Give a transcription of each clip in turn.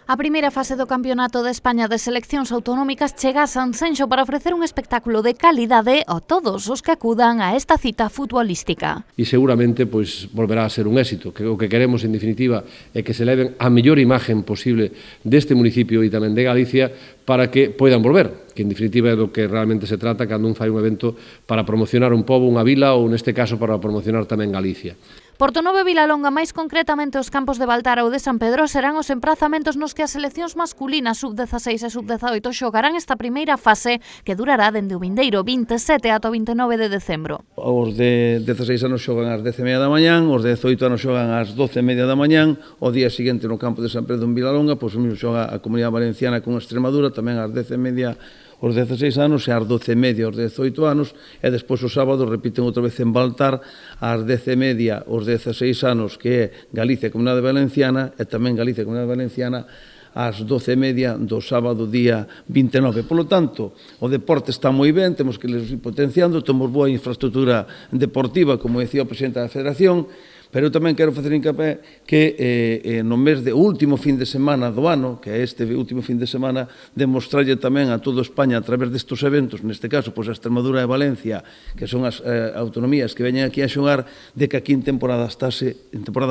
A primeira fase do Campeonato de España de Seleccións Autonómicas chega a Sanxenxo para ofrecer un espectáculo de calidade a todos os que acudan a esta cita futbolística. E seguramente volverá a ser un éxito, que o que queremos en definitiva é que se leven a mellor imagen posible deste municipio e tamén de Galicia para que poidan volver, que en definitiva é do que realmente se trata cando un fai un evento para promocionar un pobo, unha vila ou neste caso para promocionar tamén Galicia. Portonove e Vilalonga, máis concretamente os campos de Baltar ou de San Pedro, serán os emprazamentos nos que as seleccións masculinas sub-16 e sub-18 xogarán esta primeira fase que durará dende o vindeiro 27 ata o 29 de decembro. Os de 16 anos xogan ás 10:30 da mañán, os de 18 anos xogan ás 12:30 da mañán, o día seguinte no campo de San Pedro en Vilalonga, pois o mesmo xoga a Comunidade Valenciana con Extremadura, tamén ás 10:30 os 16 anos e ás 12:30 os 18 anos, e despois o sábado repiten outra vez en Baltar ás 10:30 os 16 anos, que é Galicia Comunidade Valenciana, e tamén Galicia Comunidade Valenciana ás 12:30 do sábado día 29. Por lo tanto, o deporte está moi ben, temos que ir potenciando, temos boa infraestructura deportiva, como decía o presidente da Federación, pero tamén quero facer hincapié que no mes de último fin de semana do ano, que é este último fin de semana, demostralle tamén a toda España a través destes eventos, neste caso, pois a Extremadura e Valencia, que son as autonomías que veñen aquí a xogar, de que aquí en temporada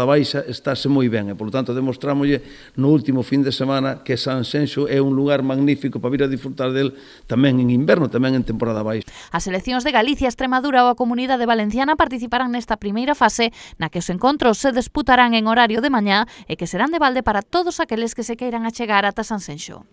baixa estáse moi ben, e, por tanto, demostrámoslle no último fin de semana que Sanxenxo é un lugar magnífico para vir a disfrutar del tamén en inverno, tamén en temporada baixa. As seleccións de Galicia, Extremadura ou a Comunidade Valenciana participarán nesta primeira fase, na que os encontros se disputarán en horario de mañá e que serán de balde para todos aqueles que se queiran achegar ata Sanxenxo.